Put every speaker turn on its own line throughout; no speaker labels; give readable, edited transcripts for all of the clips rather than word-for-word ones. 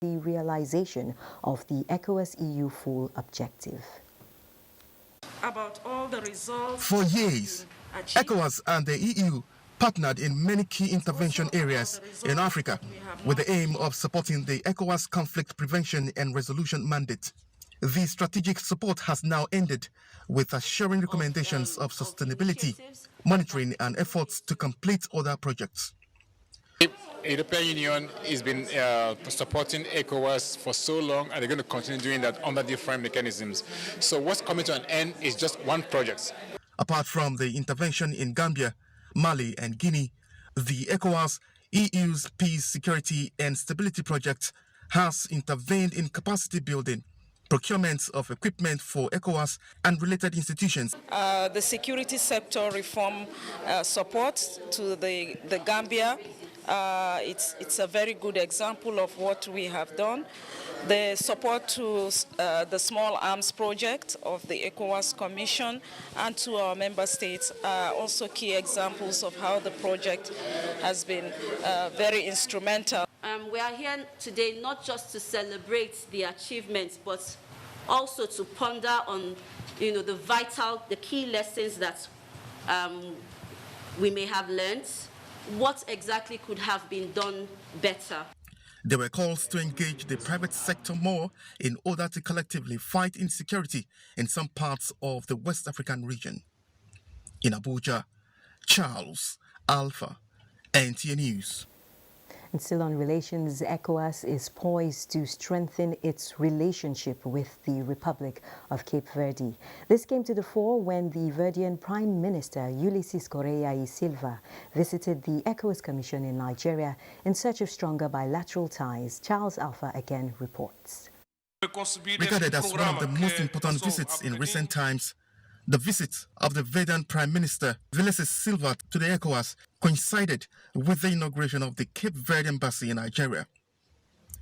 the realization of the ECOWAS-EU full objective.
About all the results
for years, ECOWAS and the EU partnered in many key intervention areas in Africa with the aim of supporting the ECOWAS conflict prevention and resolution mandate. The strategic support has now ended with assuring recommendations of sustainability, monitoring and efforts to complete other projects.
The European Union has been supporting ECOWAS for so long, and they're going to continue doing that under different mechanisms. So what's coming to an end is just one project.
Apart from the intervention in Gambia, Mali and Guinea, the ECOWAS-EU's Peace, Security and Stability Project has intervened in capacity building, procurement of equipment for ECOWAS and related institutions.
The security sector reform support to the Gambia, it's a very good example of what we have done. The support to the small arms project of the ECOWAS Commission and to our member states are also key examples of how the project has been very instrumental.
We are here today not just to celebrate the achievements, but also to ponder on, the key lessons that we may have learned. What exactly could have been done better?
There were calls to engage the private sector more in order to collectively fight insecurity in some parts of the West African region. In Abuja, Charles Alpha, NTA News.
And still on relations, ECOWAS is poised to strengthen its relationship with the Republic of Cape Verde. This came to the fore when the Verdean Prime Minister Ulysses Correa y Silva visited the ECOWAS Commission in Nigeria in search of stronger bilateral ties. Charles Alpha again reports.
Regarded as one of the most important visits in recent times, the visit of the Verdean Prime Minister Ulysses Silva to the ECOWAS coincided with the inauguration of the Cape Verde Embassy in Nigeria.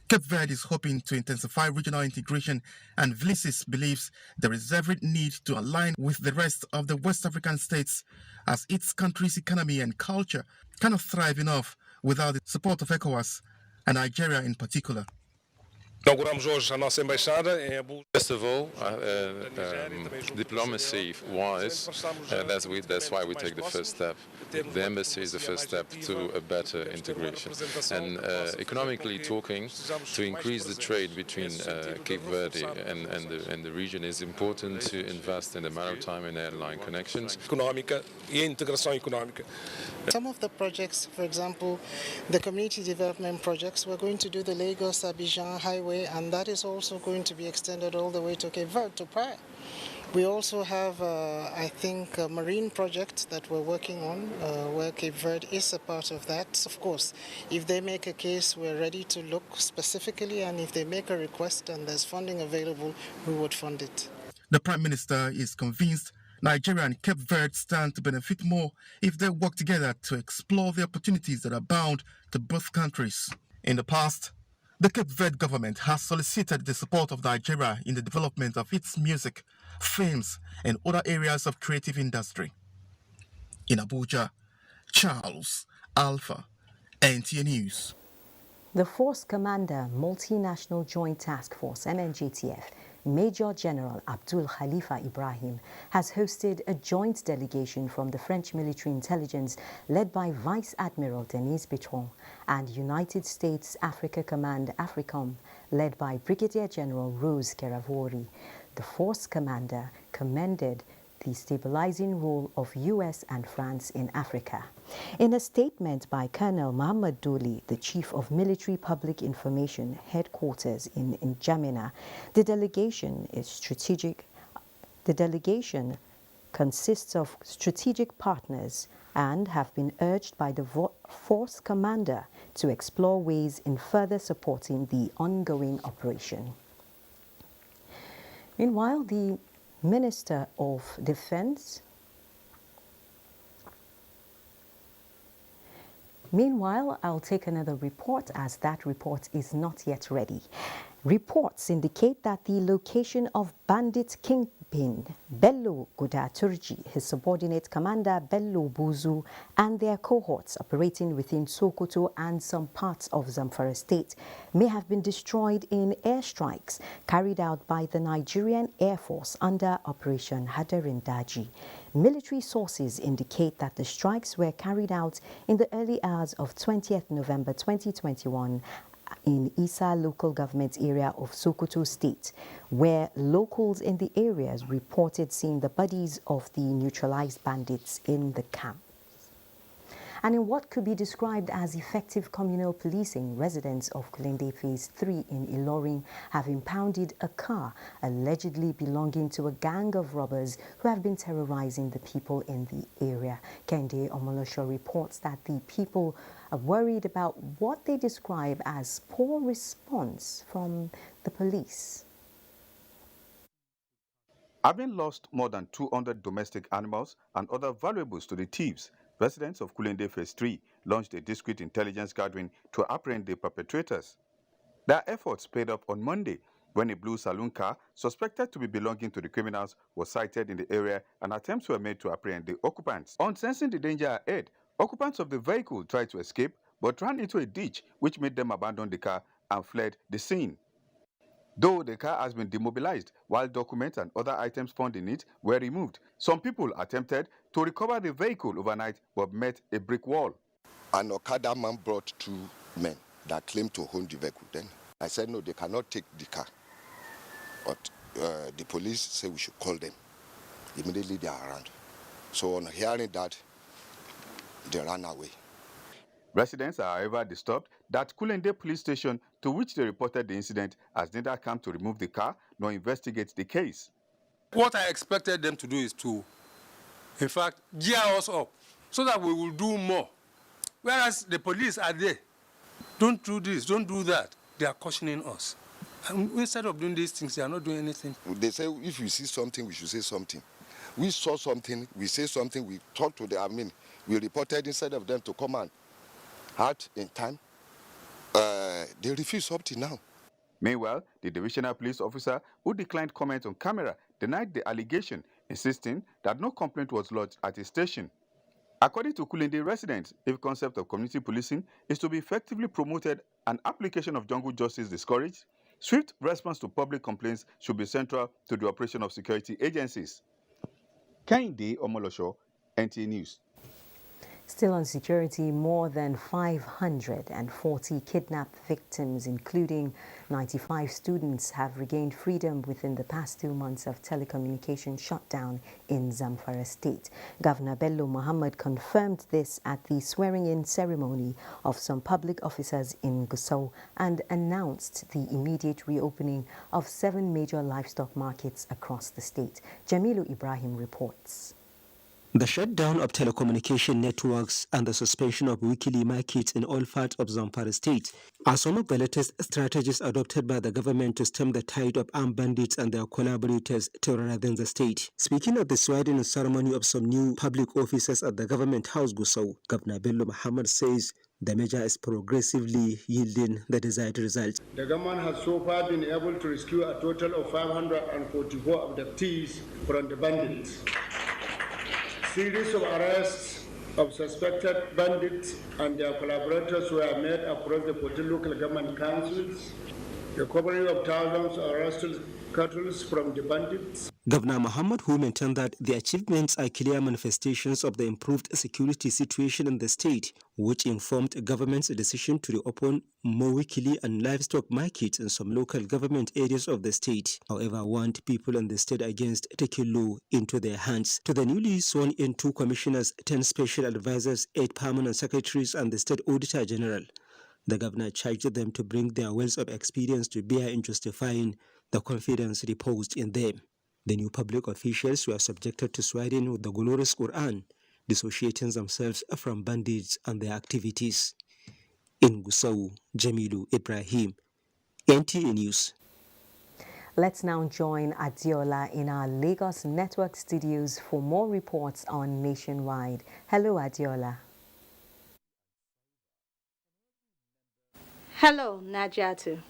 Cape Verde is hoping to intensify regional integration, and Ulysses believes there is every need to align with the rest of the West African states, as its country's economy and culture cannot thrive enough without the support of ECOWAS, and Nigeria in particular.
First of all, diplomacy-wise, that's why we take the first step. The embassy is the first step to a better integration. And economically talking, to increase the trade between Cape Verde and the region is important to invest in the maritime and airline connections.
Some of the projects, for example, the community development projects, we're going to do the Lagos-Abuja highway, and that is also going to be extended all the way to Cape Verde, to Praia. We also have, I think, a marine project that we're working on, where Cape Verde is a part of that. Of course, if they make a case, we're ready to look specifically, and if they make a request and there's funding available, we would fund it.
The Prime Minister is convinced Nigeria and Cape Verde stand to benefit more if they work together to explore the opportunities that are bound to both countries. In the past, the Cape Verde government has solicited the support of Nigeria in the development of its music, films, and other areas of creative industry. In Abuja, Charles Alpha, NTA News.
The Force Commander, Multinational Joint Task Force, MNJTF, Major General Abdul Khalifa Ibrahim, has hosted a joint delegation from the French military intelligence led by Vice Admiral Denise Bertrand and United States Africa Command AFRICOM led by Brigadier General Rose Keravori. The Force Commander commended the stabilizing role of U.S. and France in Africa. In a statement by Colonel Mohammed Doli, the Chief of Military Public Information Headquarters in N'Djamena, the delegation consists of strategic partners and have been urged by the Force Commander to explore ways in further supporting the ongoing operation. Meanwhile, the Minister of Defense. Meanwhile, I'll take another report as that report is not yet ready. Reports indicate that the location of bandit been Bello Gudaturji, his subordinate commander Bello Buzu, and their cohorts operating within Sokoto and some parts of Zamfara state may have been destroyed in airstrikes carried out by the Nigerian Air Force under Operation Hadarin Daji. Military sources indicate that the strikes were carried out in the early hours of 20th November 2021 in Isa local government area of Sokoto State, where locals in the areas reported seeing the bodies of the neutralized bandits in the camp. And in what could be described as effective communal policing, residents of Kulende Phase 3 in Ilorin have impounded a car allegedly belonging to a gang of robbers who have been terrorizing the people in the area. Kende Omolosho reports that the people are worried about what they describe as poor response from the police.
Having lost more than 200 domestic animals and other valuables to the thieves, residents of Kulende Phase 3 launched a discreet intelligence gathering to apprehend the perpetrators. Their efforts paid off on Monday when a blue saloon car suspected to be belonging to the criminals was sighted in the area and attempts were made to apprehend the occupants. On sensing the danger ahead, occupants of the vehicle tried to escape but ran into a ditch which made them abandon the car and fled the scene. Though the car has been demobilized, while documents and other items found in it were removed, some people attempted to recover the vehicle overnight but met a brick wall.
An Okada man brought two men that claimed to own the vehicle. Then I said, no, they cannot take the car. But the police said we should call them. Immediately they are around. So on hearing that, they ran away.
Residents are, however, disturbed that Kulende police station, to which they reported the incident, has neither come to remove the car nor investigate the case.
What I expected them to do is to, in fact, gear us up so that we will do more. Whereas the police are there. Don't do this, don't do that. They are cautioning us. And instead of doing these things, they are not doing anything.
They say if you see something, we should say something. We saw something, we say something, we talked to the we reported instead of them to come and act in time. They refuse up to now.
Meanwhile, the divisional police officer who declined comment on camera denied the allegation, insisting that no complaint was lodged at his station. According to Kulende residents, if concept of community policing is to be effectively promoted and application of jungle justice discouraged, swift response to public complaints should be central to the operation of security agencies. Kende Omolosho, NTA News.
Still on security, more than 540 kidnapped victims, including 95 students, have regained freedom within the past 2 months of telecommunication shutdown in Zamfara State. Governor Bello Muhammad confirmed this at the swearing-in ceremony of some public officers in Gusau and announced the immediate reopening of 7 major livestock markets across the state. Jamilu Ibrahim reports.
The shutdown of telecommunication networks and the suspension of weekly markets in all parts of Zamfara State are some of the latest strategies adopted by the government to stem the tide of armed bandits and their collaborators terrorizing the state. Speaking at the swearing-in ceremony of some new public officers at the government house Gusau, Governor Bello Muhammad says the measure is progressively yielding the desired results.
The government has so far been able to rescue a total of 544 abductees from the bandits. Series of arrests of suspected bandits and their collaborators were made across the 14 local government councils. The recovery of thousands of arrested cattle from the bandits.
Governor Muhammad, who maintained that the achievements are clear manifestations of the improved security situation in the state, which informed government's decision to reopen more weekly and livestock markets in some local government areas of the state. However, warned people in the state against taking law into their hands. To the newly sworn-in 2 commissioners, 10 special advisors, 8 permanent secretaries, and the state auditor general, the governor charged them to bring their wealth of experience to bear in justifying the confidence reposed in them. The new public officials were subjected to swearing with the glorious Quran, dissociating themselves from bandits and their activities. In Gusau, Jamilu Ibrahim, NTA News.
Let's now join Adiola in our Lagos Network studios for more reports on Nationwide. Hello, Adiola.
Hello, Najatu.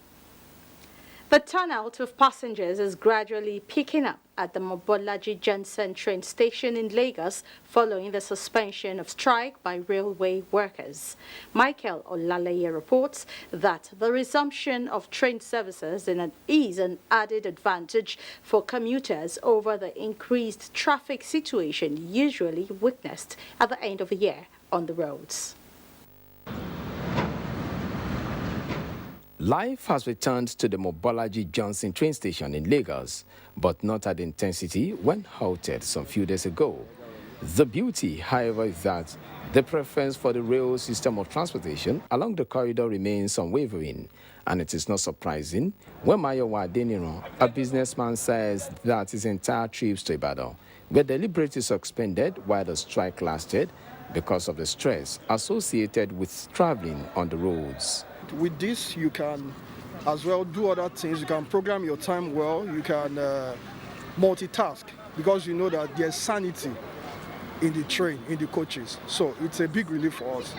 The turnout of passengers is gradually picking up at the Mobolaji Junction train station in Lagos following the suspension of strike by railway workers. Michael Olaleye reports that the resumption of train services is an added advantage for commuters over the increased traffic situation usually witnessed at the end of the year on the roads.
Life has returned to the Mobolaji Junction train station in Lagos, but not at the intensity when halted some few days ago. The beauty, however, is that the preference for the rail system of transportation along the corridor remains unwavering, and it is not surprising when Mayowa Adeniran, a businessman, says that his entire trips to Ibadan were deliberately suspended while the strike lasted because of the stress associated with traveling on the roads.
With this, you can as well do other things. You can program your time well. You can multitask because you know that there's sanity in the train, in the coaches. So it's a big relief for us.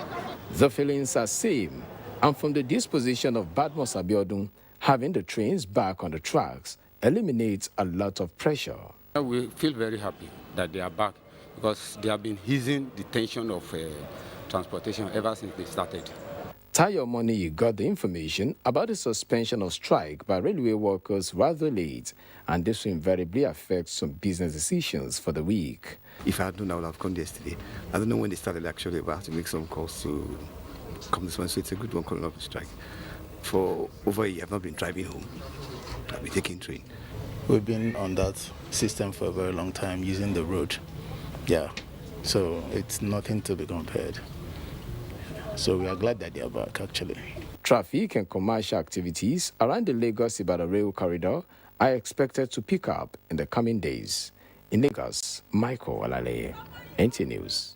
The feelings are same. And from the disposition of Badmus Abiodun, having the trains back on the tracks eliminates a lot of pressure.
We feel very happy that they are back because they have been easing the tension of transportation ever since they started.
Tayo Money got the information about the suspension of strike by railway workers rather late, and this will invariably affect some business decisions for the week.
If I had known, I would have come yesterday. I don't know when they started actually, but I have to make some calls to come this one, so it's a good one calling off the strike. For over a year, I've not been driving home. I've been taking train.
We've been on that system for a very long time, using the road. Yeah, so it's nothing to be compared. So we are glad that they are back, actually.
Traffic and commercial activities around the Lagos-Ibadan rail corridor are expected to pick up in the coming days. In Lagos, Michael Olaleye, NT News.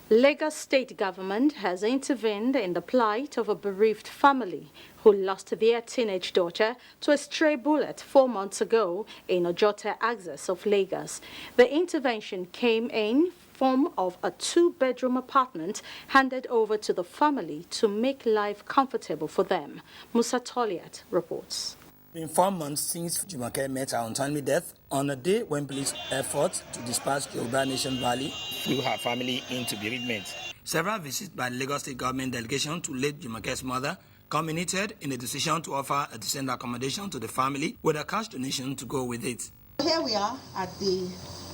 Lagos state government has intervened in the plight of a bereaved family who lost their teenage daughter to a stray bullet 4 months ago in Ojota axis of Lagos. The intervention came in form of a 2-bedroom apartment handed over to the family to make life comfortable for them. Musa Toliat reports.
It's been 4 months since Jumoke met her untimely death on a day when police efforts to disperse the Yoruba Nation Valley flew her family into bereavement. Several visits by the Lagos State government delegation to late Jumoke's mother culminated in a decision to offer a decent accommodation to the family with a cash donation to go with it.
Here we are at the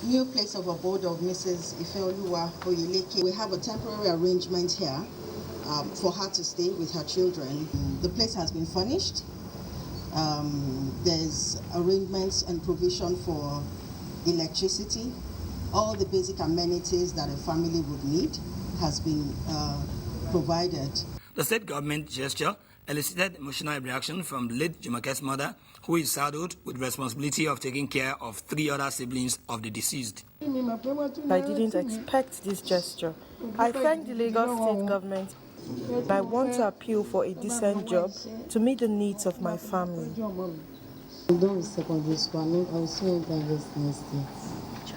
new place of abode of Mrs. Ifeoluwa Oyeleke. We have a temporary arrangement here for her to stay with her children. The place has been furnished. There's arrangements and provision for electricity. All the basic amenities that a family would need has been provided.
The state government gesture elicited emotional reaction from the late Jumoke's mother, who is saddled with responsibility of taking care of 3 other siblings of the deceased.
I didn't expect this gesture. I thank the Lagos state government. I want to appeal for a decent job to meet the needs of my family.
I'm done with secondary school. I was so embarrassed next year.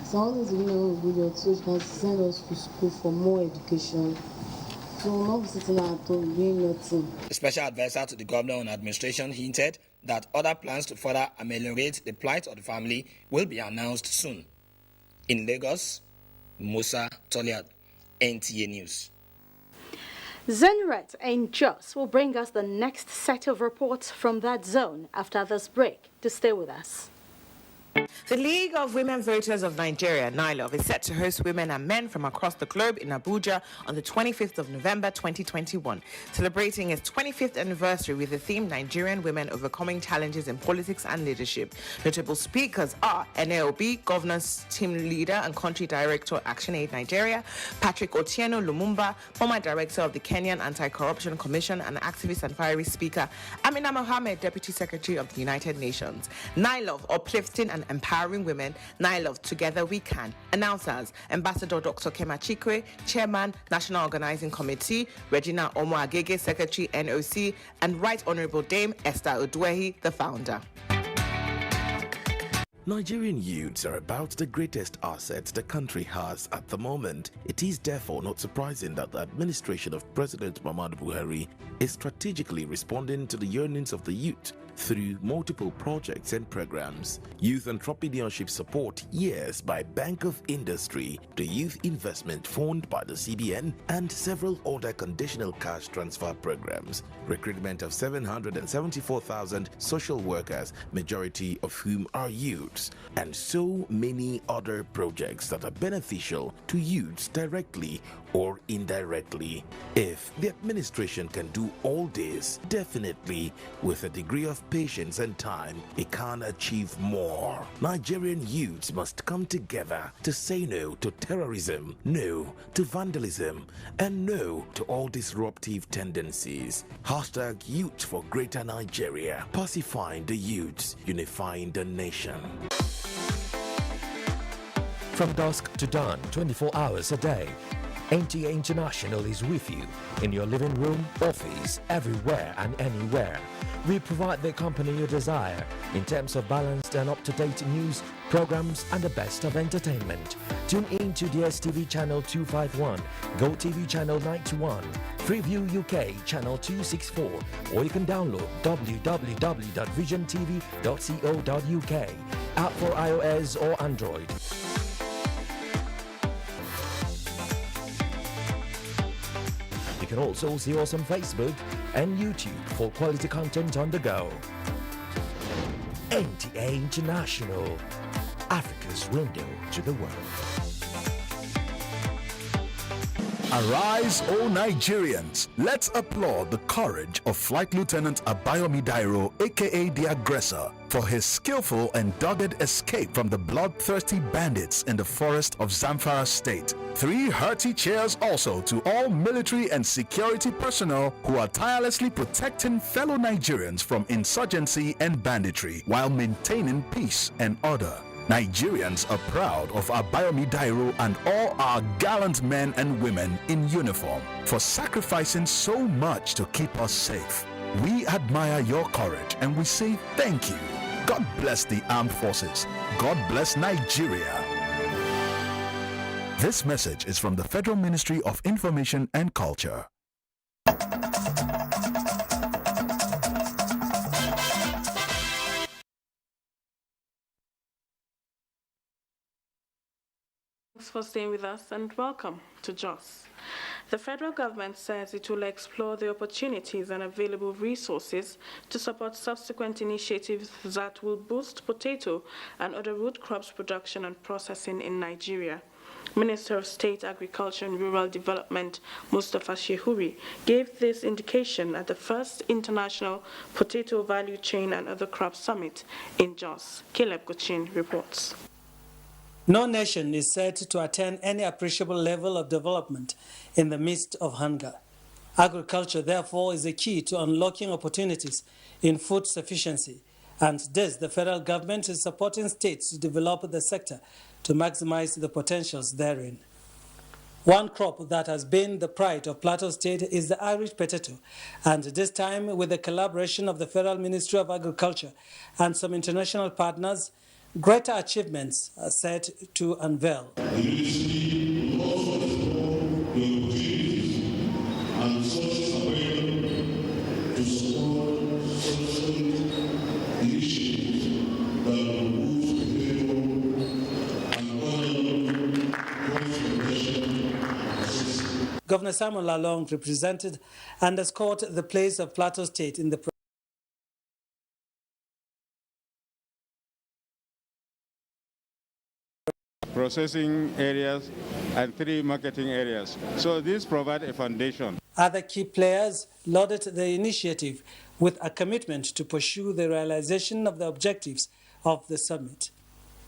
So I wanted to be with your children, send us to school for more education. So not sitting at home doing nothing.
The special advisor to the governor on administration hinted that other plans to further ameliorate the plight of the family will be announced soon. In Lagos, Musa Toliat, NTA News.
Zenret and Jos will bring us the next set of reports from that zone after this break. To stay with us.
The League of Women Voters of Nigeria, Ntalive, is set to host women and men from across the globe in Abuja on the 25th of November 2021, celebrating its 25th anniversary with the theme Nigerian Women Overcoming Challenges in Politics and Leadership. Notable speakers are NLB Governance Team Leader and Country Director ActionAid Nigeria, Patrick Otieno Lumumba, former Director of the Kenyan Anti-Corruption Commission and activist and fiery speaker, Amina Mohammed, Deputy Secretary of the United Nations. Ntalive, uplifting and empowering women. Ntalive, together we can. Announcers, Ambassador Dr. Kema Chikwe, Chairman, National Organizing Committee, Regina Omo Agege, Secretary, NOC, and Right Honorable Dame Esther Oduehi, the founder.
Nigerian youths are about the greatest assets the country has at the moment. It is therefore not surprising that the administration of President Muhammadu Buhari is strategically responding to the yearnings of the youth through multiple projects and programs. Youth entrepreneurship support years by Bank of Industry, the Youth Investment Fund by the CBN, and several other conditional cash transfer programs. Recruitment of 774,000 social workers, majority of whom are youths, and so many other projects that are beneficial to youths directly or indirectly. If the administration can do all this, definitely with a degree of patience and time, it can achieve more. Nigerian youths must come together to say no to terrorism, no to vandalism, and no to all disruptive tendencies. Hashtag Youth for Greater Nigeria. Pacifying the youths, unifying the nation.
From dusk to dawn, 24 hours a day, NTA International is with you in your living room, office, everywhere and anywhere. We provide the company you desire in terms of balanced and up-to-date news, programs, and the best of entertainment. Tune in to DSTV channel 251, GoTV channel 91, Freeview UK channel 264, or you can download www.visiontv.co.uk, app for iOS or Android. You can also see us on Facebook and YouTube for quality content on the go. NTA International, Africa's window to the world.
Arise, O Nigerians! Let's applaud the courage of Flight Lieutenant Abayomi Dairo, aka the Aggressor, for his skillful and dogged escape from the bloodthirsty bandits in the forest of Zamfara State. 3 hearty cheers also to all military and security personnel who are tirelessly protecting fellow Nigerians from insurgency and banditry while maintaining peace and order. Nigerians are proud of Abayomi Dairo and all our gallant men and women in uniform for sacrificing so much to keep us safe. We admire your courage and we say thank you. God bless the armed forces. God bless Nigeria. This message is from the Federal Ministry of Information and Culture.
Thanks for staying with us and welcome to JOS. The federal government says it will explore the opportunities and available resources to support subsequent initiatives that will boost potato and other root crops production and processing in Nigeria. Minister of State, Agriculture and Rural Development, Mustafa Shehuri, gave this indication at the first International Potato Value Chain and Other Crop Summit in Jos. Caleb Gochin reports.
No nation is said to attain any appreciable level of development in the midst of hunger. Agriculture, therefore, is the key to unlocking opportunities in food sufficiency, and thus the federal government is supporting states to develop the sector to maximize the potentials therein. One crop that has been the pride of Plateau State is the Irish potato, and this time with the collaboration of the Federal Ministry of Agriculture and some international partners, greater achievements are set to unveil. Governor Simon Lalong represented and underscored the place of Plateau State in the
processing areas and 3 marketing areas. So this provides a foundation.
Other key players lauded the initiative with a commitment to pursue the realization of the objectives of the summit.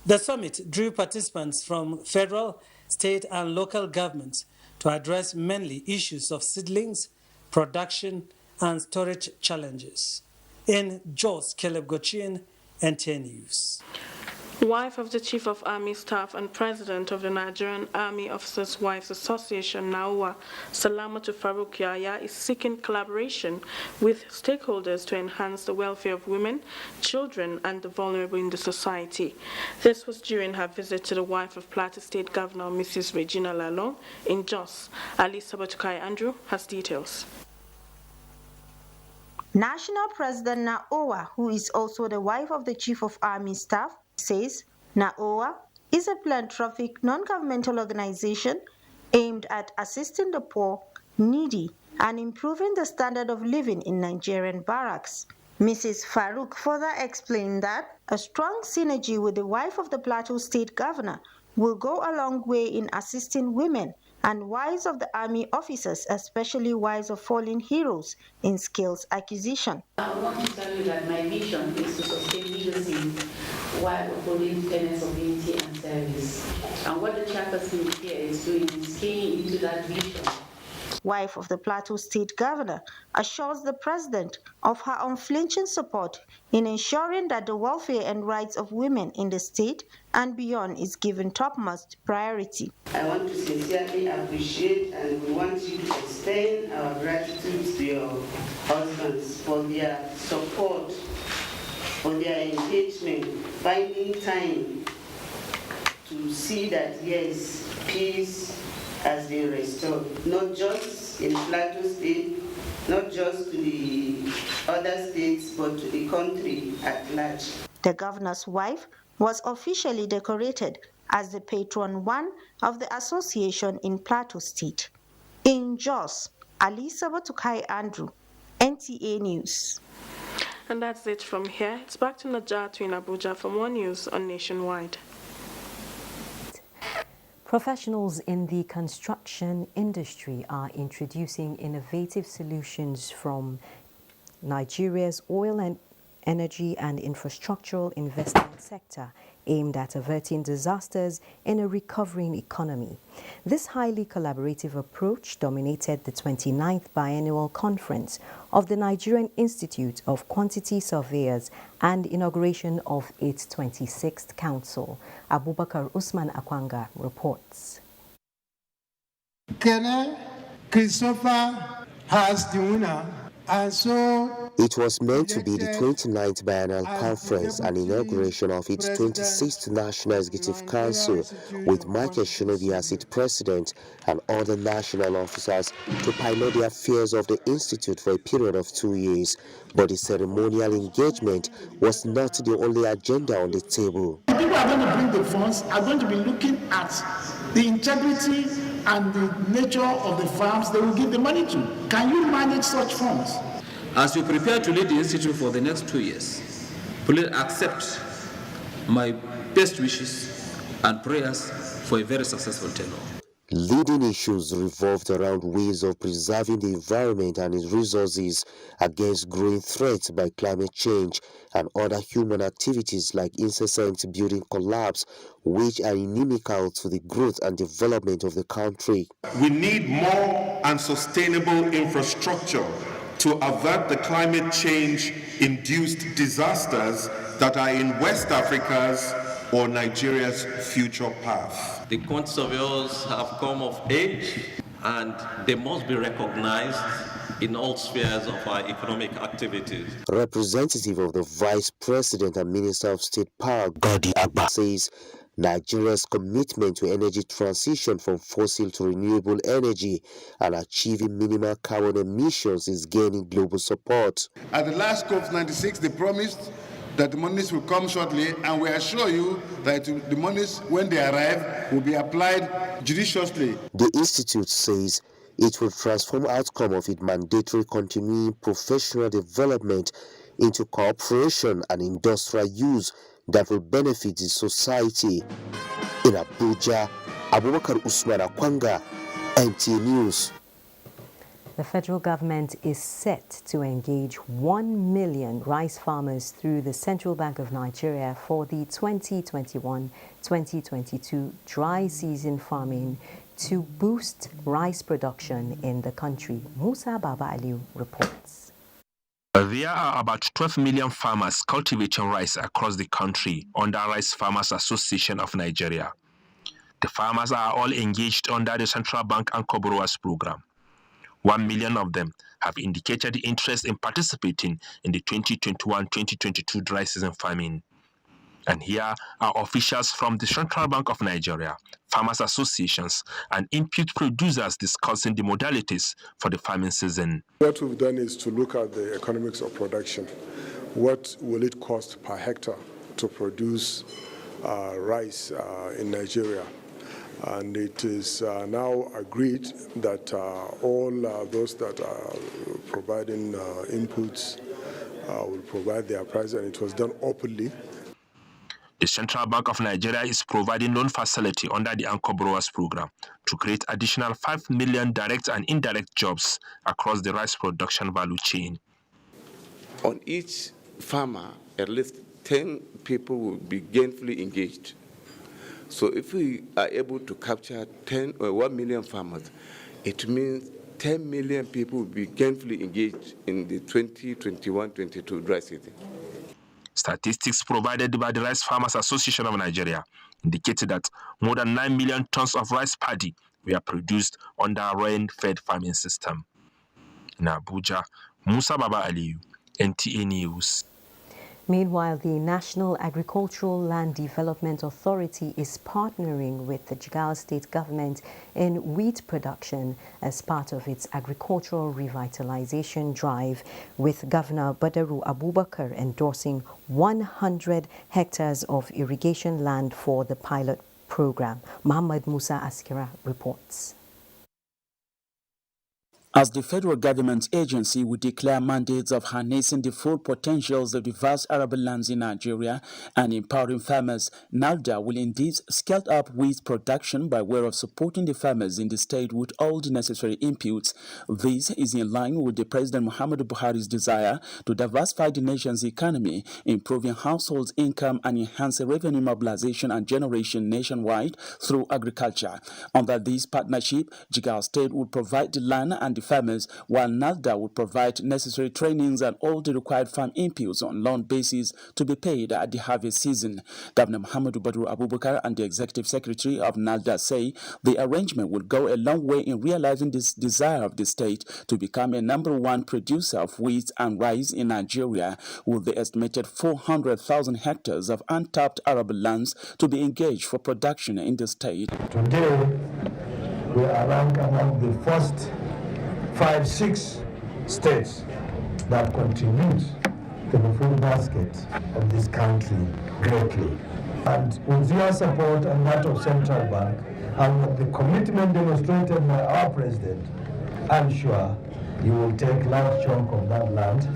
The summit drew participants from federal, state and local governments to address mainly issues of seedlings, production and storage challenges. In Jos, Caleb Gochin, NTA News.
Wife of the Chief of Army Staff and President of the Nigerian Army Officers' Wives Association, NAUA, Salamatu Farouk Yahya, is seeking collaboration with stakeholders to enhance the welfare of women, children, and the vulnerable in the society. This was during her visit to the wife of Plateau State Governor, Mrs. Regina Lalong, in Jos. Ali Sabatukai Andrew has details.
National President Naowa, who is also the wife of the Chief of Army Staff, says Naowa is a philanthropic non-governmental organization aimed at assisting the poor, needy, and improving the standard of living in Nigerian barracks. Mrs. Farouk further explained that a strong synergy with the wife of the Plateau State Governor will go a long way in assisting women and wives of the army officers, especially wives of fallen heroes, in skills acquisition.
I want to tell you that my mission is to sustain leadership while upholding tenets of unity and service. And what the chapter team here is doing is keying into that vision.
Wife of the Plateau State Governor assures the President of her unflinching support in ensuring that the welfare and rights of women in the state and beyond is given topmost priority.
I want to sincerely appreciate and we want you to extend our gratitude to your husbands for their support, for their engagement, finding time to see that, yes, peace has been restored, not just in Plateau State, not just to the other states, but to the country at large.
The governor's wife was officially decorated as the patron one of the association in Plateau State. In Jos, Alisa Batukai Andrew, NTA News.
And that's it from here. It's back to Najatu in Abuja for more news on Nationwide.
Professionals in the construction industry are introducing innovative solutions from Nigeria's oil and energy and infrastructural investment sector aimed at averting disasters in a recovering economy. This highly collaborative approach dominated the 29th Biennial Conference of the Nigerian Institute of Quantity Surveyors and inauguration of its 26th Council. Abubakar Usman Akwanga reports.
Kene Christopher has the winner. And so
it was meant to be the 29th Biennial Conference and inauguration of its 26th National Executive Council, with Michael Shinobi as its president and other national officers to pilot the affairs of the Institute for a period of 2 years. But the ceremonial engagement was not the only agenda on the table.
The people are going to bring the funds are going to be looking at the integrity and the nature of the farms they will give the money to. Can you manage such funds?
As you prepare to lead the Institute for the next 2 years, please accept my best wishes and prayers for a very successful tenure.
Leading issues revolved around ways of preserving the environment and its resources against growing threats by climate change and other human activities like incessant building collapse, which are inimical to the growth and development of the country.
We need more and sustainable infrastructure to avert the climate change-induced disasters that are in West Africa's or Nigeria's future path.
The quantity surveyors have come of age and they must be recognized in all spheres of our economic activities.
Representative of the Vice President and Minister of State Power, Godi Abba, says Nigeria's commitment to energy transition from fossil to renewable energy and achieving minimal carbon emissions is gaining global support.
At the last COP96, they promised that the monies will come shortly, and we assure you that the monies, when they arrive, will be applied judiciously.
The Institute says it will transform outcome of its mandatory continuing professional development into cooperation and industrial use that will benefit the society. In Abuja, Abubakar Usman Akwanga, NTA News.
The federal government is set to engage 1 million rice farmers through the Central Bank of Nigeria for the 2021-2022 dry season farming to boost rice production in the country. Musa Baba Aliu reports.
There are about 12 million farmers cultivating rice across the country under Rice Farmers Association of Nigeria. The farmers are all engaged under the Central Bank and Borrowers program. 1 million of them have indicated interest in participating in the 2021-2022 dry season farming. And here are officials from the Central Bank of Nigeria, farmers associations, and input producers discussing the modalities for the farming season.
What we've done is to look at the economics of production. What will it cost per hectare to produce rice in Nigeria? And it is now agreed that all those that are providing inputs will provide their price, and it was done openly.
The Central Bank of Nigeria is providing loan facility under the Anchor Borrowers Program to create additional 5 million direct and indirect jobs across the rice production value chain.
On each farmer, at least 10 people will be gainfully engaged. So if we are able to capture 1 million farmers, it means 10 million people will be gainfully engaged in the 2021-22 dry season.
Statistics provided by the Rice Farmers Association of Nigeria indicated that more than 9 million tons of rice paddy were produced under a rain-fed farming system. In Abuja, Musa Baba Aliyu, NTA News.
Meanwhile, the National Agricultural Land Development Authority is partnering with the Jigawa State government in wheat production as part of its agricultural revitalization drive, with Governor Badaru Abubakar endorsing 100 hectares of irrigation land for the pilot program. Muhammad Musa Askira reports.
As the federal government agency will declare mandates of harnessing the full potentials of the vast arable lands in Nigeria and empowering farmers, NALDA will indeed scale up wheat production by way of supporting the farmers in the state with all the necessary inputs. This is in line with the President Muhammadu Buhari's desire to diversify the nation's economy, improving households' income and enhancing revenue mobilization and generation nationwide through agriculture. Under this partnership, Jigawa State will provide the land and the farmers, while NALDA will provide necessary trainings and all the required farm inputs on loan basis to be paid at the harvest season. Governor Muhammadu Badaru Abubakar and the Executive Secretary of NALDA say the arrangement will go a long way in realizing this desire of the state to become a #1 producer of wheat and rice in Nigeria, with the estimated 400,000 hectares of untapped arable lands to be engaged for production in the state.
Today, we are ranked among the first 5-6 states that contribute to the food basket of this country greatly. And with your support and that of Central Bank, and with the commitment demonstrated by our President, I'm sure you will take a large chunk of that land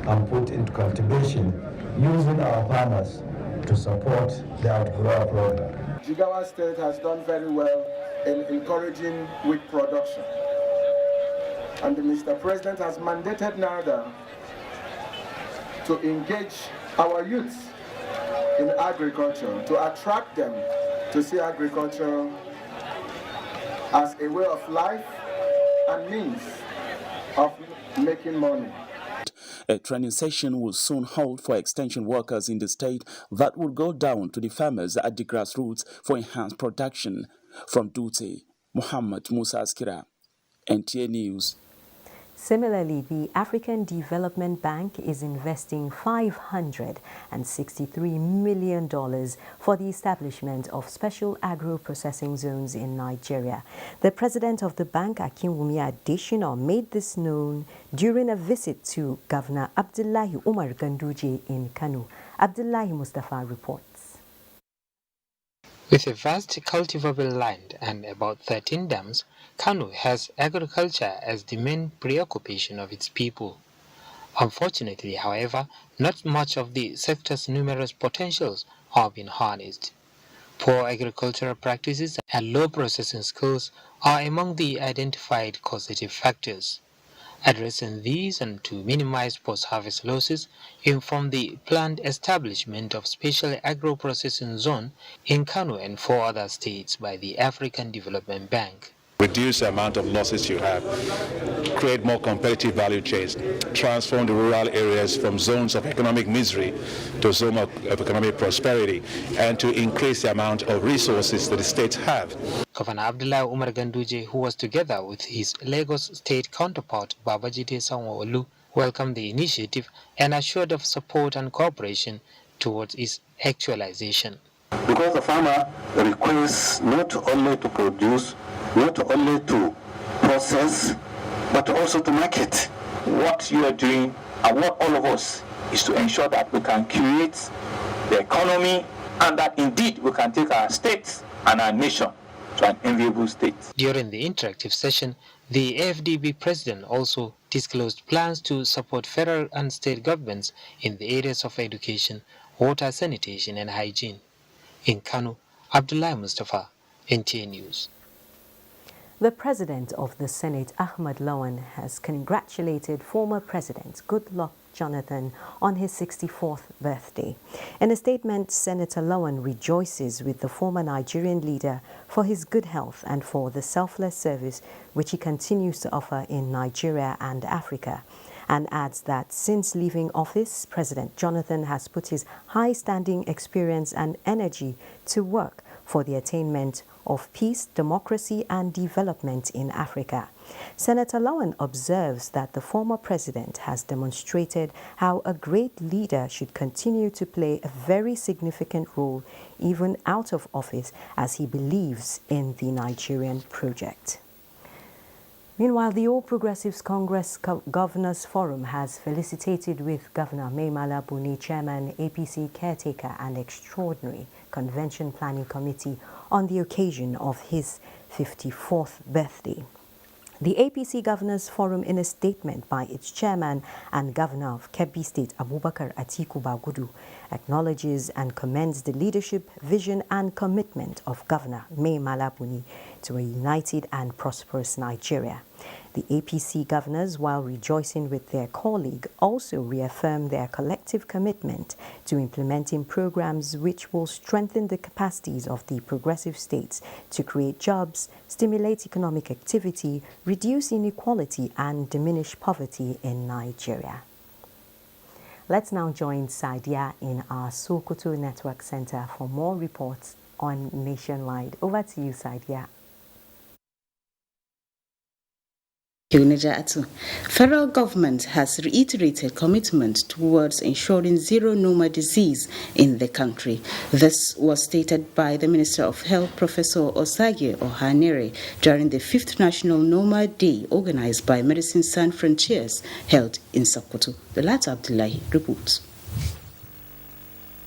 and put into cultivation, using our farmers to support the Outgrower program.
Jigawa State has done very well in encouraging wheat production. And Mr. President has mandated NALDA to engage our youth in agriculture, to attract them to see agriculture as a way of life and means of making money.
A training session will soon hold for extension workers in the state that will go down to the farmers at the grassroots for enhanced production. From Dutse, Muhammad Musa Askira, NTA News.
Similarly, the African Development Bank is investing $563 million for the establishment of special agro-processing zones in Nigeria. The president of the bank, Akinwumi Adesina, made this known during a visit to Governor Abdullahi Umar Ganduje in Kano. Abdullahi Mustafa reports.
With a vast cultivable land and about 13 dams, Kano has agriculture as the main preoccupation of its people. Unfortunately, however, not much of the sector's numerous potentials are being harnessed. Poor agricultural practices and low processing skills are among the identified causative factors. Addressing these and to minimize post-harvest losses informed the planned establishment of special agro-processing zone in Kano and 4 other states by the African Development Bank.
Reduce the amount of losses you have, create more competitive value chains, transform the rural areas from zones of economic misery to zones of economic prosperity, and to increase the amount of resources that the states have.
Governor Abdullahi Umar Ganduje, who was together with his Lagos state counterpart Babajide Sanwo-Olu, welcomed the initiative and assured of support and cooperation towards its actualization.
Because the farmer requires not only to produce, not only to process, but also to market. What you are doing, and what all of us, is to ensure that we can create the economy and that indeed we can take our state and our nation to an enviable state.
During the interactive session, the AFDB president also disclosed plans to support federal and state governments in the areas of education, water, sanitation and hygiene. In Kano, Abdullah Mustafa, NTA News.
The President of the Senate, Ahmad Lawan, has congratulated former President Goodluck Jonathan on his 64th birthday. In a statement, Senator Lawan rejoices with the former Nigerian leader for his good health and for the selfless service which he continues to offer in Nigeria and Africa, and adds that since leaving office, President Jonathan has put his high-standing experience and energy to work for the attainment of peace, democracy and development in Africa. Senator Lawan observes that the former president has demonstrated how a great leader should continue to play a very significant role even out of office, as he believes in the Nigerian project. Meanwhile, the All Progressives Congress Governors Forum has felicitated with Governor Maimala Buni, Chairman, APC Caretaker and Extraordinary Convention Planning Committee on the occasion of his 54th birthday. The APC Governors Forum, in a statement by its chairman and governor of Kebbi State, Abubakar Atiku Bagudu, acknowledges and commends the leadership, vision and commitment of Governor Maimala Buni to a united and prosperous Nigeria. The APC governors, while rejoicing with their colleague, also reaffirmed their collective commitment to implementing programs which will strengthen the capacities of the progressive states to create jobs, stimulate economic activity, reduce inequality and diminish poverty in Nigeria. Let's now join Sadia in our Sokoto Network Center for more reports on Nationwide. Over to you, Sadia.
Federal government has reiterated commitment towards ensuring zero Noma disease in the country. This was stated by the Minister of Health, Professor Osage Ohanere, during the 5th National Noma Day organized by Medicine Sans Frontiers, held in Sokoto. The latter Abdullahi reports.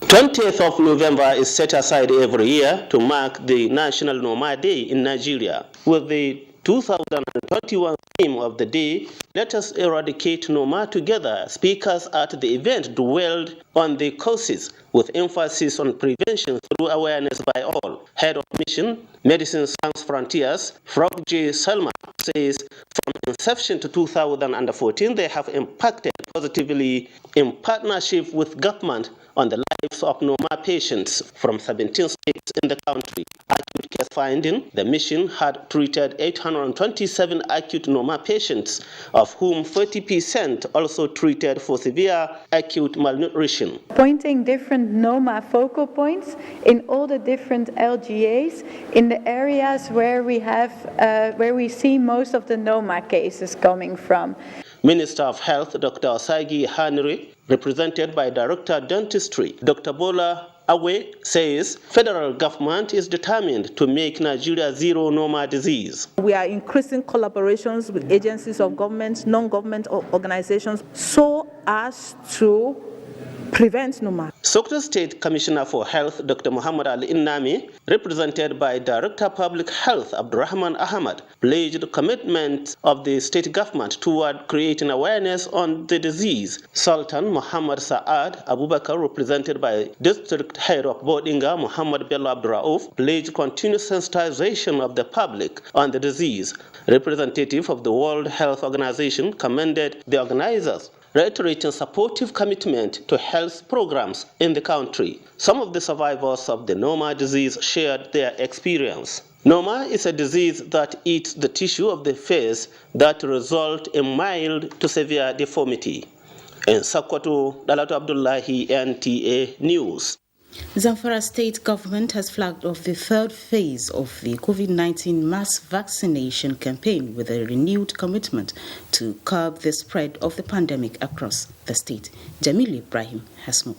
20th of November is set aside every year to mark the National Noma Day in Nigeria. With the 2021 theme of the day, "Let us eradicate Noma together," speakers at the event dwelled on the causes with emphasis on prevention through awareness by all. Head of Mission, Medicine Sans Frontiers, Frog J. Salma, says from inception to 2014, they have impacted positively in partnership with government on the lives of Noma patients from 17 states in the country. Acute case finding, the mission had treated 827 acute Noma patients, of whom 40% also treated for severe acute malnutrition.
Pointing different Noma focal points in all the different LGAs in the areas where we see most of the Noma cases coming from.
Minister of Health, Dr. Osagi Hanri, represented by Director Dentistry, Dr. Bola Awe, says federal government is determined to make Nigeria zero Noma disease.
We are increasing collaborations with agencies of government, non-government organizations, so as to prevent Noma.
Sokoto State Commissioner for Health, Dr. Muhammad Ali Innami, represented by Director Public Health, Abdurrahman Ahmad, pledged commitment of the state government toward creating awareness on the disease. Sultan Muhammad Saad Abubakar, represented by District Head of Bodinga, Muhammad Bello Abdurrauf, pledged continuous sensitization of the public on the disease. Representative of the World Health Organization commended the organizers, reiterating supportive commitment to health programs in the country. Some of the survivors of the Noma disease shared their experience. Noma is a disease that eats the tissue of the face that result in mild to severe deformity. In Sokoto, Dalatu Abdullahi, NTA News.
Zamfara state government has flagged off the third phase of the COVID-19 mass vaccination campaign with a renewed commitment to curb the spread of the pandemic across the state. Jamil Ibrahim has more.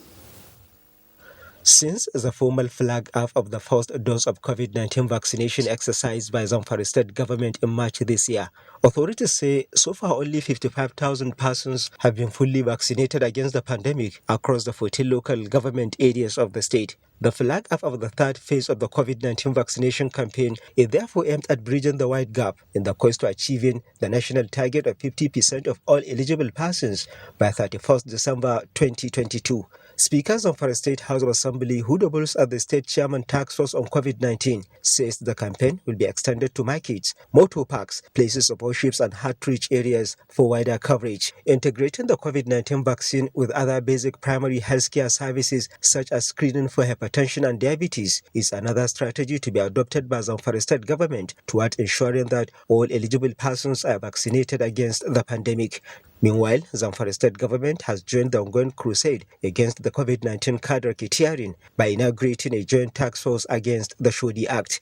Since the formal flag off of the first dose of COVID-19 vaccination exercised by Zamfara State government in March this year, authorities say so far only 55,000 persons have been fully vaccinated against the pandemic across the 14 local government areas of the state. The flag off of the third phase of the COVID-19 vaccination campaign is therefore aimed at bridging the wide gap in the quest to achieving the national target of 50% of all eligible persons by 31st December 2022. Speaker of the State House of Assembly, who doubles as the State Chairman Task Force on COVID-19, says the campaign will be extended to markets, motor parks, places of worship and hard-to-reach areas for wider coverage. Integrating the COVID-19 vaccine with other basic primary healthcare services such as screening for hypertension and diabetes is another strategy to be adopted by Zamfara State government toward ensuring that all eligible persons are vaccinated against the pandemic. Meanwhile, Zamfara State government has joined the ongoing crusade against the COVID-19 card racketeering by inaugurating a joint task force against the Shoddy Act.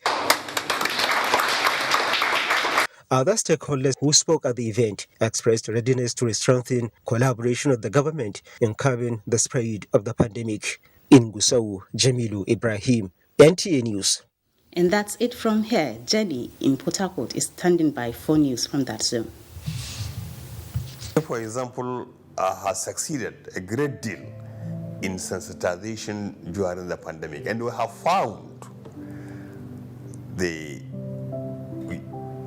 Other stakeholders who spoke at the event expressed readiness to strengthen collaboration with the government in curbing the spread of the pandemic. In Gusau, Jamilu Ibrahim, NTA News.
And that's it from here. Jenny in Port Harcourt is standing by for news from that zone.
For example, has succeeded a great deal in sensitization during the pandemic, and we have found the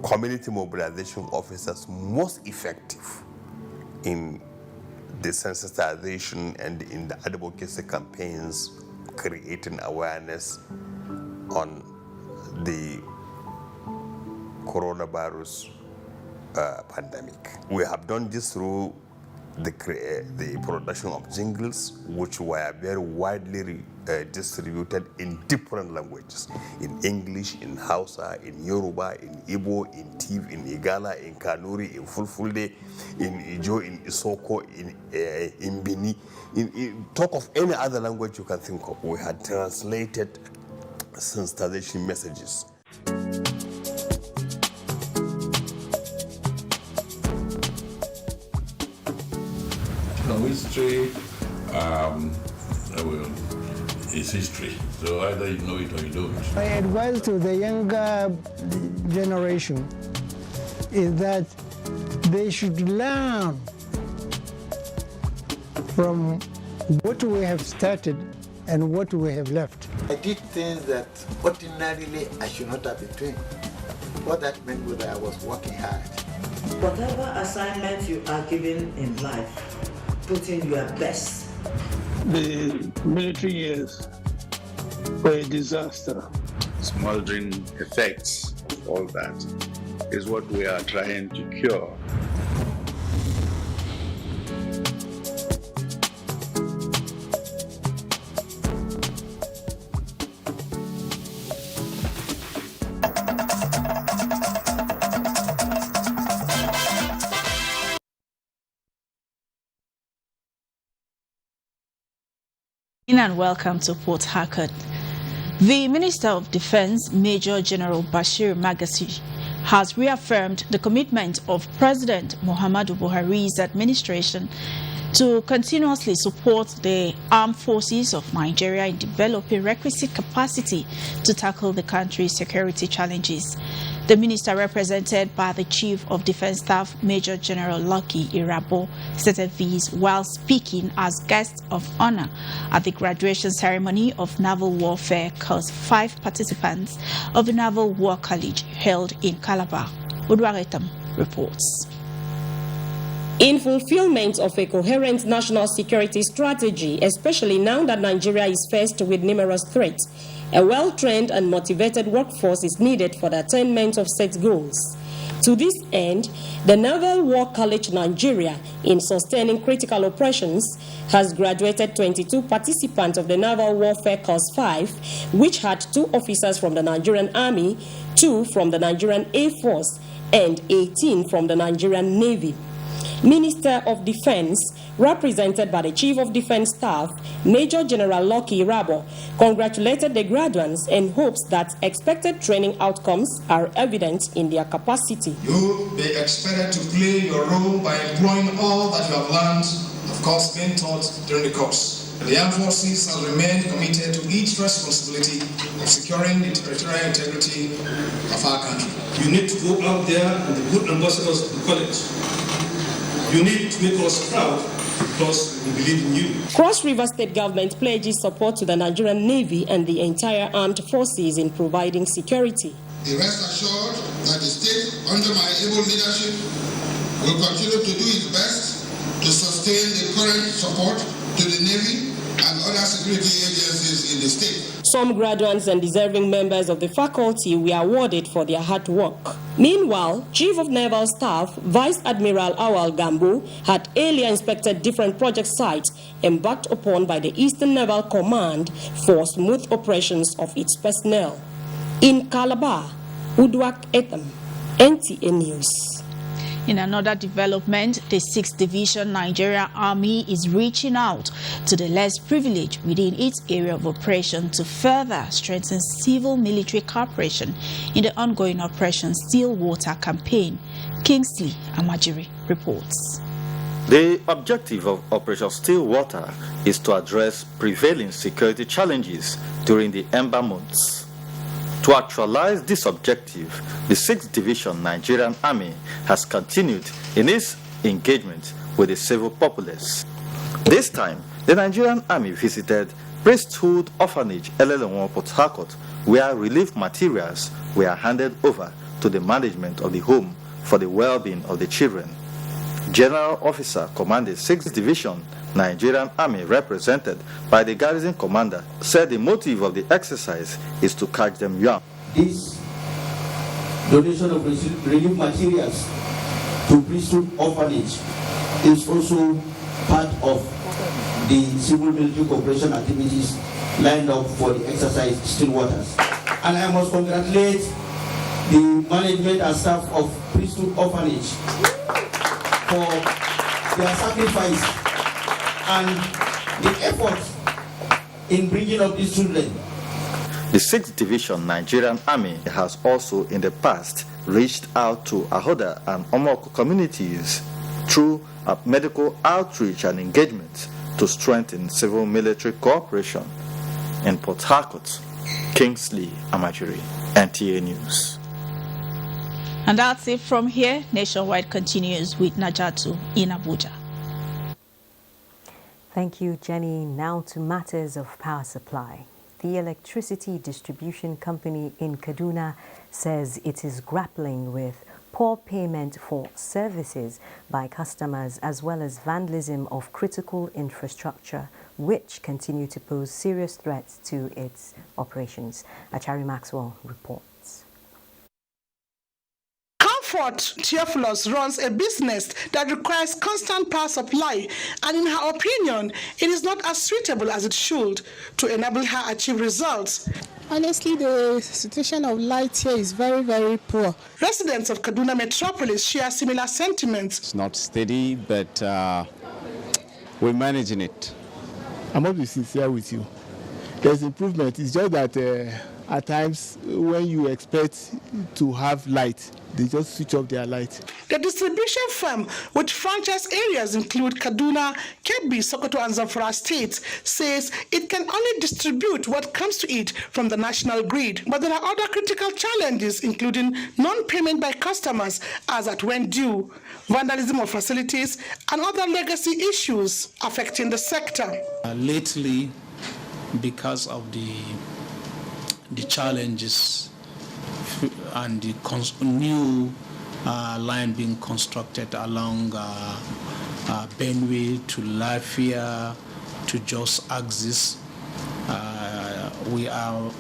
community mobilization officers most effective in the sensitization and in the advocacy campaigns, creating awareness on the coronavirus pandemic. We have done this through the production of jingles, which were very widely distributed in different languages, in English, in Hausa, in Yoruba, in Igbo, in Tiv, in Igala, in Kanuri, in Fulfulde, in Ijo, in Isoko, in Bini. In talk of any other language you can think of. We had translated sensitization messages.
History is history, so either you know it or you don't.
My advice to the younger generation is that they should learn from what we have started and what we have left.
I did things that ordinarily I should not have been doing. What that meant was that I was working hard.
Whatever assignment you are given in life, put in your best.
The military years were a disaster.
Smoldering effects of all that is what we are trying to cure.
And welcome to Port Harcourt. The Minister of Defense, Major General Bashir Magashi, has reaffirmed the commitment of President Muhammadu Buhari's administration to continuously support the armed forces of Nigeria in developing requisite capacity to tackle the country's security challenges. The minister, represented by the Chief of Defense Staff, Major General Lucky Irabo, stated this while speaking as guest of honor at the graduation ceremony of Naval Warfare Course 5 participants of the Naval War College held in Calabar. Udwaretam reports.
In fulfillment of a coherent national security strategy, especially now that Nigeria is faced with numerous threats, a well-trained and motivated workforce is needed for the attainment of set goals. To this end, the Naval War College Nigeria, in sustaining critical operations, has graduated 22 participants of the Naval Warfare Course 5, which had 2 officers from the Nigerian Army, 2 from the Nigerian Air Force, and 18 from the Nigerian Navy. Minister of Defense, represented by the Chief of Defense Staff, Major General Lucky Irabo, congratulated the graduates and hopes that expected training outcomes are evident in their capacity.
You will be expected to play your role by employing all that you have learned, of course, being taught during the course. The armed forces have remained committed to each responsibility of securing the territorial integrity of our country. You need to go out there and be good ambassadors of the college. You need to make us proud because we believe in you.
Cross River State government pledges support to the Nigerian Navy and the entire armed forces in providing security.
Be rest assured that the state, under my able leadership, will continue to do its best to sustain the current support to the Navy and other security agencies in the state.
Some graduates and deserving members of the faculty were awarded for their hard work. Meanwhile, Chief of Naval Staff Vice Admiral Awal Gambo had earlier inspected different project sites embarked upon by the Eastern Naval Command for smooth operations of its personnel. In Calabar, Udwak Etham, NTA News.
In another development, the 6th Division Nigerian Army is reaching out to the less privileged within its area of operation to further strengthen civil-military cooperation in the ongoing Operation Stillwater campaign. Kingsley Amajiri reports.
The objective of Operation Stillwater is to address prevailing security challenges during the ember months. To actualize this objective, the 6th Division Nigerian Army has continued in its engagement with the civil populace. This time, the Nigerian Army visited Priesthood Orphanage LL1 Port Harcourt, where relief materials were handed over to the management of the home for the well-being of the children. General Officer Commanding 6th Division Nigerian Army, represented by the garrison commander, said the motive of the exercise is to catch them young.
This donation of relief materials to Priesthood Orphanage is also part of the civil military cooperation activities lined up for the exercise Stillwaters. And I must congratulate the management and staff of Priesthood Orphanage for their sacrifice and the effort in bringing up these children.
The 6th Division Nigerian Army has also in the past reached out to Ahoda and Omoko communities through medical outreach and engagement to strengthen civil-military cooperation. In Port Harcourt, Kingsley Amajiri, NTA News.
And that's it from here. Nationwide continues with Najatu in Abuja.
Thank you, Jenny. Now to matters of power supply. The electricity distribution company in Kaduna says it is grappling with poor payment for services by customers as well as vandalism of critical infrastructure, which continue to pose serious threats to its operations. Achari Maxwell reports.
Comfort Theophilus runs a business that requires constant power supply, and in her opinion, it is not as suitable as it should to enable her achieve results.
Honestly, the situation of light here is very, very poor.
Residents of Kaduna Metropolis share similar sentiments.
It's not steady, but we're managing it.
I must be sincere with you. There's improvement. It's just that at times when you expect to have light, they just switch off their light.
The distribution firm, which franchise areas include Kaduna, Kebbi, Sokoto, and Zamfara states, says it can only distribute what comes to it from the national grid. But there are other critical challenges, including non-payment by customers as at when due, vandalism of facilities, and other legacy issues affecting the sector.
Lately, because of the challenges and the new line being constructed along Benue to Lafia to Jos axis, we are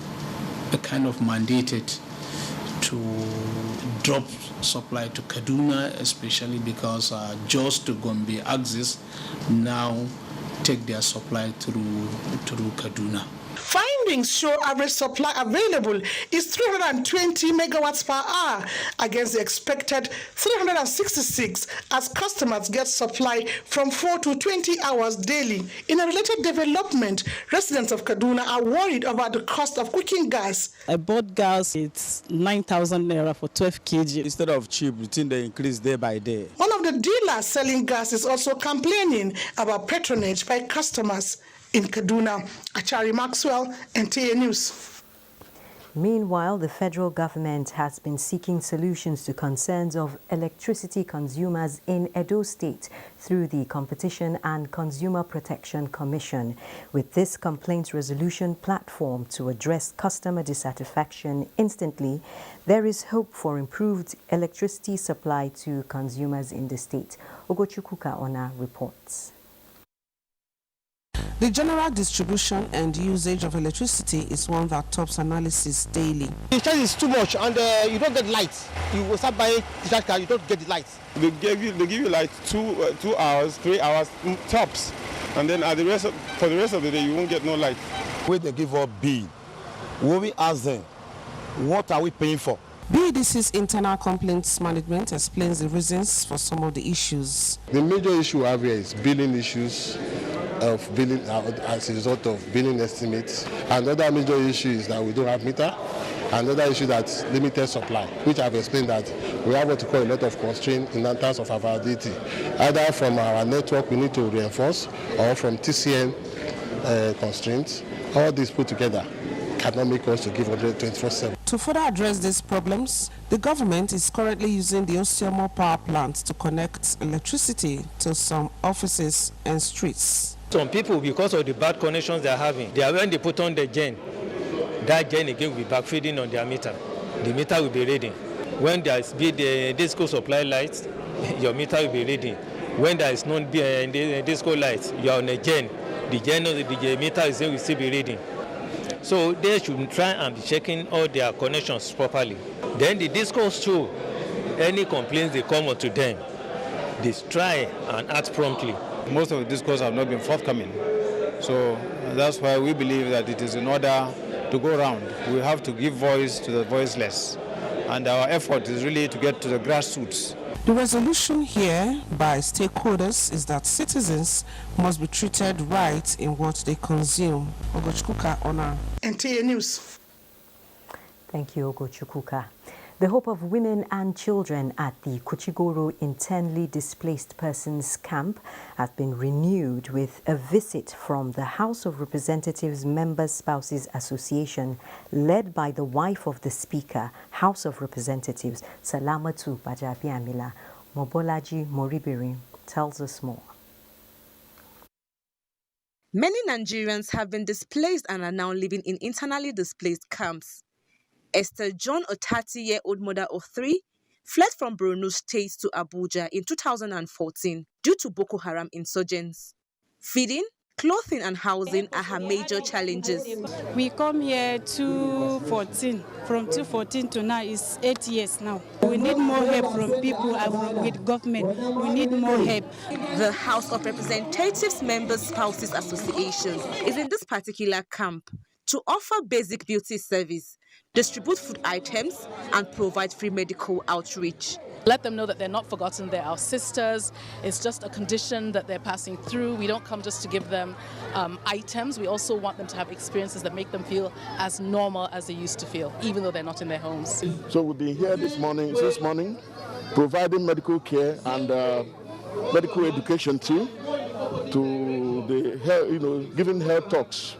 kind of mandated to drop supply to Kaduna, especially because Jos to Gombe axis now take their supply through Kaduna.
Findings show average supply available is 320 megawatts per hour against the expected 366 as customers get supply from 4 to 20 hours daily. In a related development, residents of Kaduna are worried about the cost of cooking gas.
I bought gas, it's 9,000 naira for 12 kg.
Instead of cheap, we think they increase day by day.
One of the dealers selling gas is also complaining about patronage by customers In Kaduna, Achari Maxwell, NTA News.
Meanwhile, the federal government has been seeking solutions to concerns of electricity consumers in Edo State through the Competition and Consumer Protection Commission. With this complaint resolution platform to address customer dissatisfaction instantly, there is hope for improved electricity supply to consumers in the state. Ogochukuka Ona reports.
The general distribution and usage of electricity is one that tops analysis daily.
The charge is too much and you don't get light. You will start buying the charge card, you don't get the light.
They give you like 2 hours, 3 hours tops. And then for the rest of the day, you won't get no light.
When they give up bill, when we ask them, what are we paying for?
BEDC's internal complaints management explains the reasons for some of the issues.
The major issue we have here is billing issues of billing as a result of billing estimates. Another major issue is that we don't have meter. Another issue that's limited supply, which I've explained that we have what we call a lot of constraint in terms of availability. Either from our network we need to reinforce or from TCN constraints. All these put together cannot make us to give 124/7.
To further address these problems, the government is currently using the Osiamo power plant to connect electricity to some offices and streets.
Some people, because of the bad connections they're having, when they put on the gen, that gen again will be backfeeding on their meter. The meter will be reading. When there is the disco supply lights, your meter will be reading. When there is no disco lights, you are on a gen. The meter will still be reading. So they should try and be checking all their connections properly. Then the discos too, any complaints they come on to them, they try and act promptly.
Most of the discos have not been forthcoming. So that's why we believe that it is in order to go around, we have to give voice to the voiceless. And our effort is really to get to the grassroots.
The resolution here by stakeholders is that citizens must be treated right in what they consume. Ogochukuka Ona.
NTA News.
Thank you, Ogochukuka. The hope of women and children at the Kuchigoro internally displaced persons camp has been renewed with a visit from the House of Representatives Members Spouses Association, led by the wife of the Speaker, House of Representatives, Salamatu Bajabiamila. Mobolaji Moribiri tells us more.
Many Nigerians have been displaced and are now living in internally displaced camps. Esther John, a 30-year-old mother of 3, fled from Borno State to Abuja in 2014 due to Boko Haram insurgents. Feeding, clothing and housing are her major challenges.
We come here from 2014 to now is 8 years now. We need more help from people with government. We need more help.
The House of Representatives Members Spouses Association is in this particular camp to offer basic beauty service, distribute food items, and provide free medical outreach.
Let them know that they're not forgotten, they're our sisters. It's just a condition that they're passing through. We don't come just to give them items. We also want them to have experiences that make them feel as normal as they used to feel, even though they're not in their homes.
So we've been here since morning, providing medical care and medical education too, to the giving health talks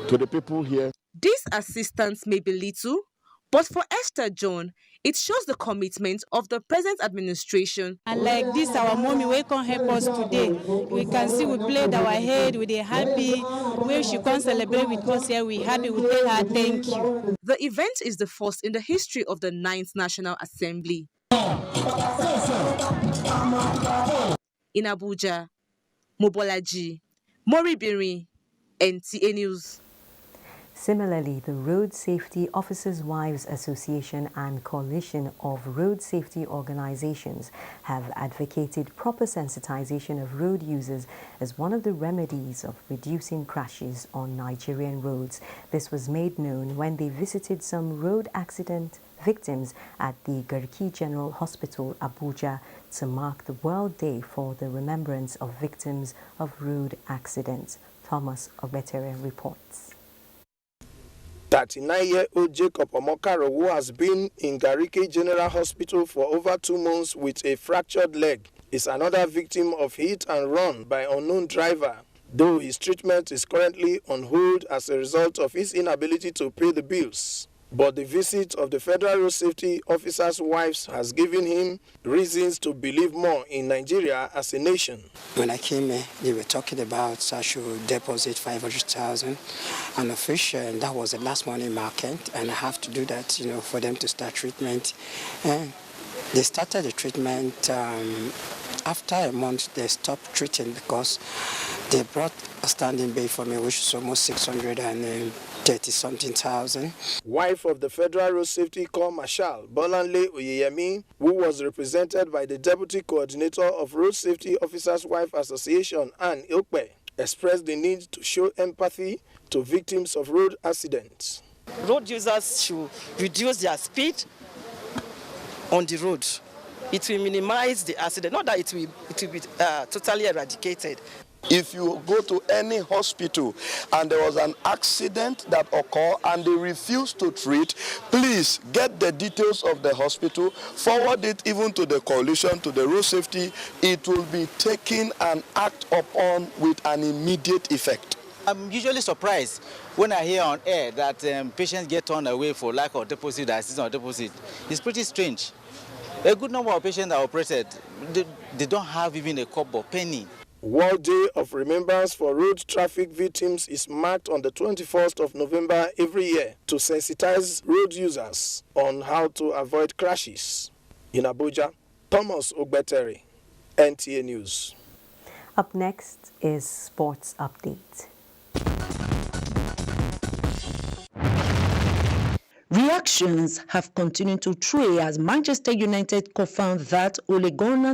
to the people here.
These assistance may be little, but for Esther John, it shows the commitment of the present administration.
And like this, our mommy will come help us today. We can see we played our head, we are happy. When she can celebrate with us here, we happy, we tell her thank you.
The event is the first in the history of the 9th National Assembly. In Abuja, Mobolaji Moribiri, NTA News.
Similarly, the Road Safety Officers' Wives Association and Coalition of Road Safety Organizations have advocated proper sensitization of road users as one of the remedies of reducing crashes on Nigerian roads. This was made known when they visited some road accident victims at the Garki General Hospital, Abuja, to mark the World Day for the remembrance of victims of road accidents. Thomas Obetere reports.
39-year-old Jacob Omokaro, who has been in Gariki General Hospital for over 2 months with a fractured leg, is another victim of hit and run by unknown driver. though his treatment is currently on hold as a result of his inability to pay the bills. But the visit of the Federal Road Safety Officers' wives has given him reasons to believe more in Nigeria as a nation.
When I came here, they were talking about I should deposit 500,000 and official, and that was the last money market, and I have to do that, for them to start treatment. And they started the treatment. After a month, they stopped treating because they brought a standing bill for me, which is almost 630-something thousand.
Wife of the Federal Road Safety Corps Marshal, Bolanle Oyeyemi, who was represented by the Deputy Coordinator of Road Safety Officers' Wife Association, Ann Ilkpe, expressed the need to show empathy to victims of road accidents.
Road users should reduce their speed on the road. It will minimize the accident, not that it will be totally eradicated.
If you go to any hospital and there was an accident that occurred and they refuse to treat, please get the details of the hospital, forward it even to the coalition, to the road safety. It will be taken and acted upon with an immediate effect.
I'm usually surprised when I hear on air that patients get turned away for lack of deposit, assistance or deposit. It's pretty strange. A good number of patients are operated. They don't have even a kobo, penny.
World Day of Remembrance for Road Traffic Victims is marked on the 21st of November every year to sensitize road users on how to avoid crashes. In Abuja, Thomas Ogbetere, NTA News.
Up next is Sports Update.
Reactions have continued to trail as Manchester United confirmed that Ole Gunnar